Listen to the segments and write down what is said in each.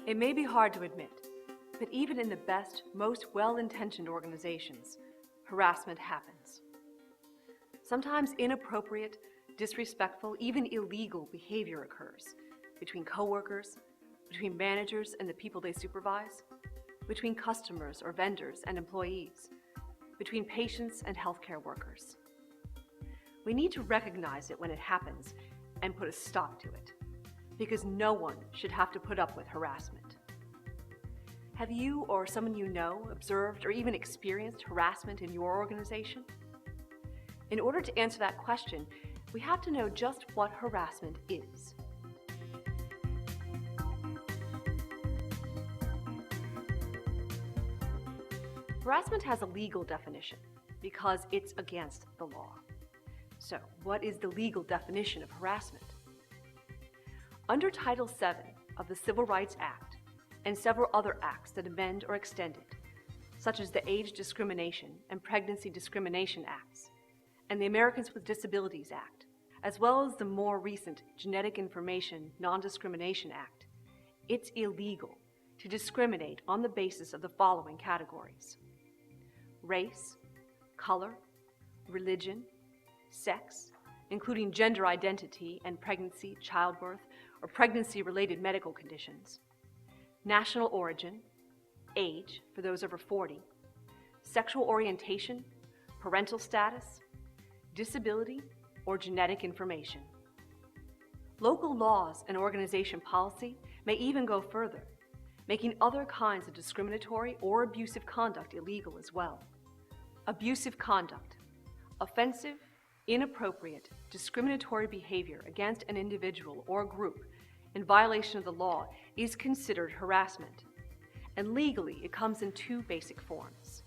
It may be hard to admit, but even in the best, most well-intentioned organizations, harassment happens. Sometimes inappropriate, disrespectful, even illegal behavior occurs between coworkers, between managers and the people they supervise, between customers or vendors and employees, between patients and healthcare workers. We need to recognize it when it happens and put a stop to it, because no one should have to put up with harassment. Have you or someone you know observed or even experienced harassment in your organization? In order to answer that question, we have to know just what harassment is. Harassment has a legal definition because it's against the law. So, what is the legal definition of harassment? Under Title VII of the Civil Rights Act and several other acts that amend or extend it, such as the Age Discrimination and Pregnancy Discrimination Acts, and the Americans with Disabilities Act, as well as the more recent Genetic Information Non-Discrimination Act, it's illegal to discriminate on the basis of the following categories: race, color, religion, sex, including gender identity and pregnancy, childbirth, or pregnancy-related medical conditions, national origin, age for those over 40, sexual orientation, parental status, disability, or genetic information. Local laws and organization policy may even go further, making other kinds of discriminatory or abusive conduct illegal as well. Abusive conduct, offensive, inappropriate, discriminatory behavior against an individual or group in violation of the law is considered harassment, and legally it comes in two basic forms.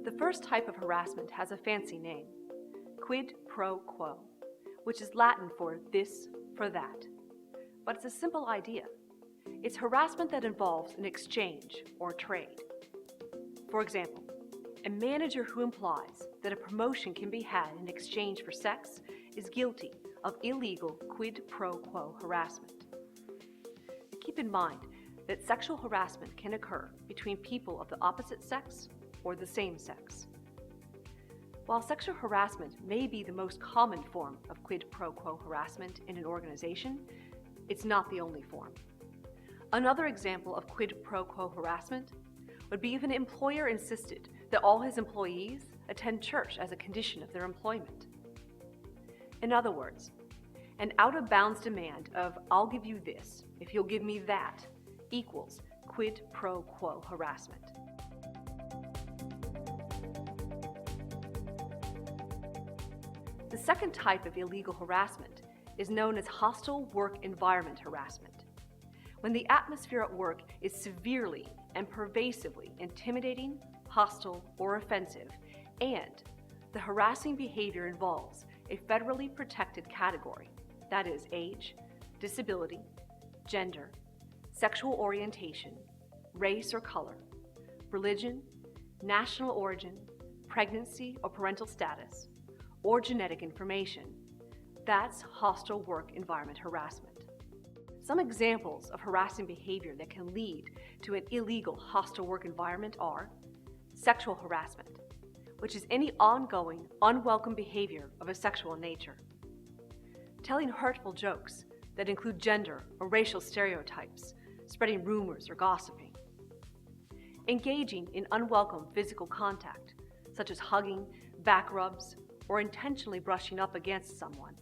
The first type of harassment has a fancy name, quid pro quo, which is Latin for this for that, but it's a simple idea. It's harassment that involves an exchange or trade. For example, a manager who implies that a promotion can be had in exchange for sex is guilty of illegal quid pro quo harassment. Keep in mind that sexual harassment can occur between people of the opposite sex or the same sex. While sexual harassment may be the most common form of quid pro quo harassment in an organization, it's not the only form. Another example of quid pro quo harassment would be if an employer insisted that all his employees attend church as a condition of their employment. In other words, an out-of-bounds demand of "I'll give you this if you'll give me that" equals quid pro quo harassment. The second type of illegal harassment is known as hostile work environment harassment, when the atmosphere at work is severely and pervasively intimidating, hostile, or offensive, and the harassing behavior involves a federally protected category, that is age, disability, gender, sexual orientation, race or color, religion, national origin, pregnancy or parental status, or genetic information. That's hostile work environment harassment. Some examples of harassing behavior that can lead to an illegal hostile work environment are sexual harassment, which is any ongoing, unwelcome behavior of a sexual nature, telling hurtful jokes that include gender or racial stereotypes, spreading rumors or gossiping, engaging in unwelcome physical contact, such as hugging, back rubs, or intentionally brushing up against someone,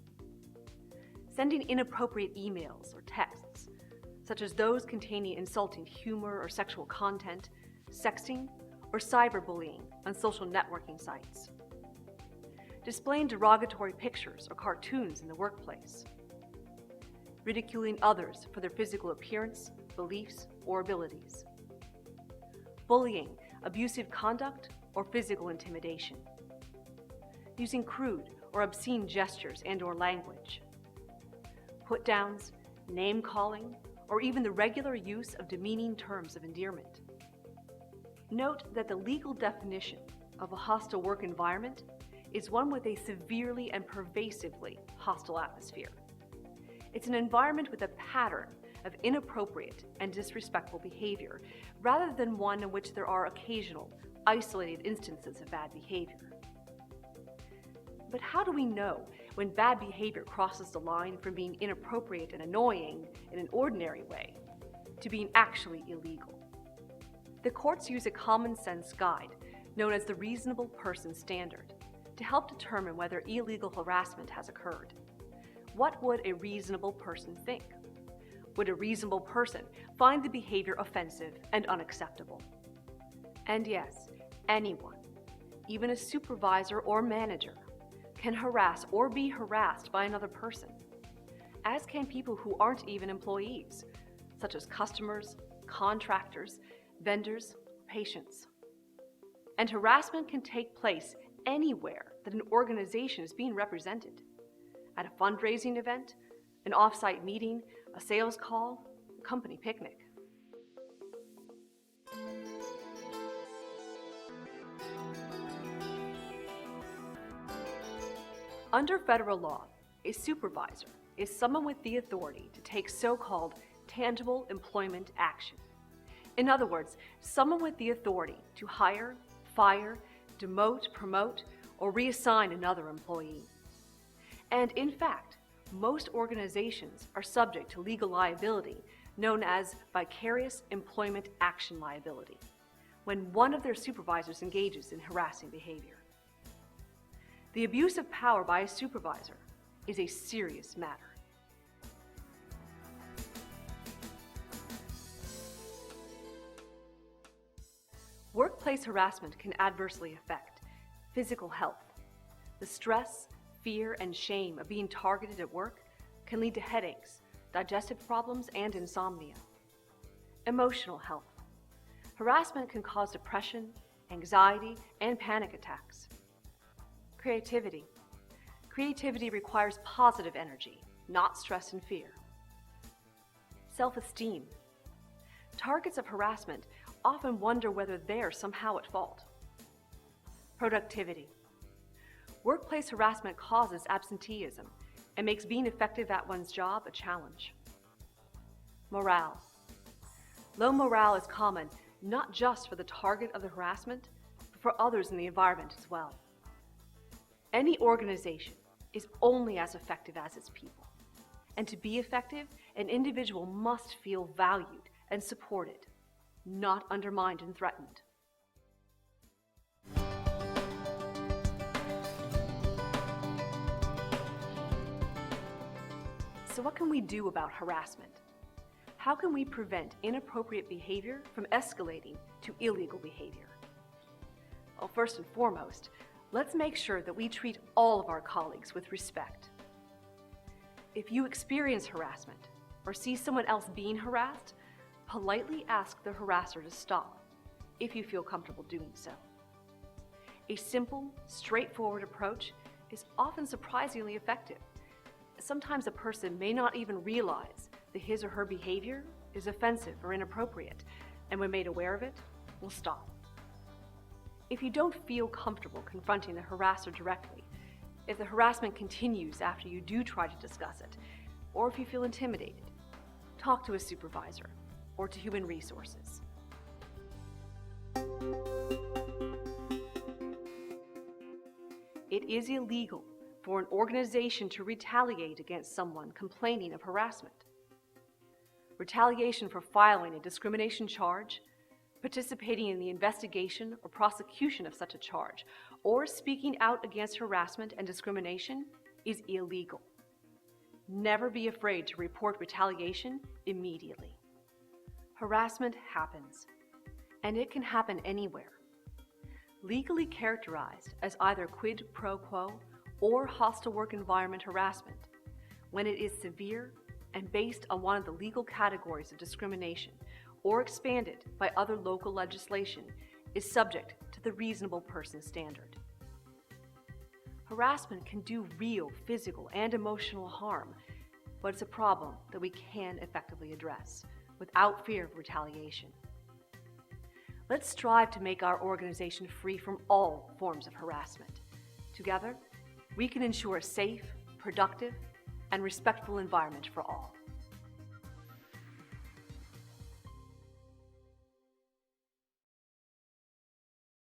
sending inappropriate emails or texts, such as those containing insulting humor or sexual content, sexting, or cyberbullying on social networking sites, displaying derogatory pictures or cartoons in the workplace, ridiculing others for their physical appearance, beliefs, or abilities, bullying, abusive conduct, or physical intimidation, using crude or obscene gestures and/or language, put-downs, name-calling, or even the regular use of demeaning terms of endearment. Note that the legal definition of a hostile work environment is one with a severely and pervasively hostile atmosphere. It's an environment with a pattern of inappropriate and disrespectful behavior, rather than one in which there are occasional, isolated instances of bad behavior. But how do we know when bad behavior crosses the line from being inappropriate and annoying in an ordinary way to being actually illegal? The courts use a common sense guide known as the reasonable person standard to help determine whether illegal harassment has occurred. What would a reasonable person think? Would a reasonable person find the behavior offensive and unacceptable? And yes, anyone, even a supervisor or manager, can harass or be harassed by another person, as can people who aren't even employees, such as customers, contractors, vendors, patients. And harassment can take place anywhere that an organization is being represented. At a fundraising event, an off-site meeting, a sales call, a company picnic. Under federal law, a supervisor is someone with the authority to take so-called tangible employment action. In other words, someone with the authority to hire, fire, demote, promote, or reassign another employee. And in fact, most organizations are subject to legal liability known as vicarious employment action liability when one of their supervisors engages in harassing behavior. The abuse of power by a supervisor is a serious matter. Workplace harassment can adversely affect physical health. The stress, fear, and shame of being targeted at work can lead to headaches, digestive problems, and insomnia. Emotional health. Harassment can cause depression, anxiety, and panic attacks. Creativity. Creativity requires positive energy, not stress and fear. Self-esteem. Targets of harassment often wonder whether they're somehow at fault. Productivity. Workplace harassment causes absenteeism and makes being effective at one's job a challenge. Morale. Low morale is common not just for the target of the harassment, but for others in the environment as well. Any organization is only as effective as its people. And to be effective, an individual must feel valued and supported, not undermined and threatened. So what can we do about harassment? How can we prevent inappropriate behavior from escalating to illegal behavior? Well, first and foremost, let's make sure that we treat all of our colleagues with respect. If you experience harassment or see someone else being harassed, politely ask the harasser to stop if you feel comfortable doing so. A simple, straightforward approach is often surprisingly effective. Sometimes a person may not even realize that his or her behavior is offensive or inappropriate, and when made aware of it, will stop. If you don't feel comfortable confronting the harasser directly, if the harassment continues after you do try to discuss it, or if you feel intimidated, talk to a supervisor or to human resources. It is illegal for an organization to retaliate against someone complaining of harassment. Retaliation for filing a discrimination charge, participating in the investigation or prosecution of such a charge, or speaking out against harassment and discrimination is illegal. Never be afraid to report retaliation immediately. Harassment happens, and it can happen anywhere. Legally characterized as either quid pro quo or hostile work environment harassment, when it is severe and based on one of the legal categories of discrimination or expanded by other local legislation, is subject to the reasonable person standard. Harassment can do real physical and emotional harm, but it's a problem that we can effectively address without fear of retaliation. Let's strive to make our organization free from all forms of harassment, Together, we can ensure a safe, productive, and respectful environment for all.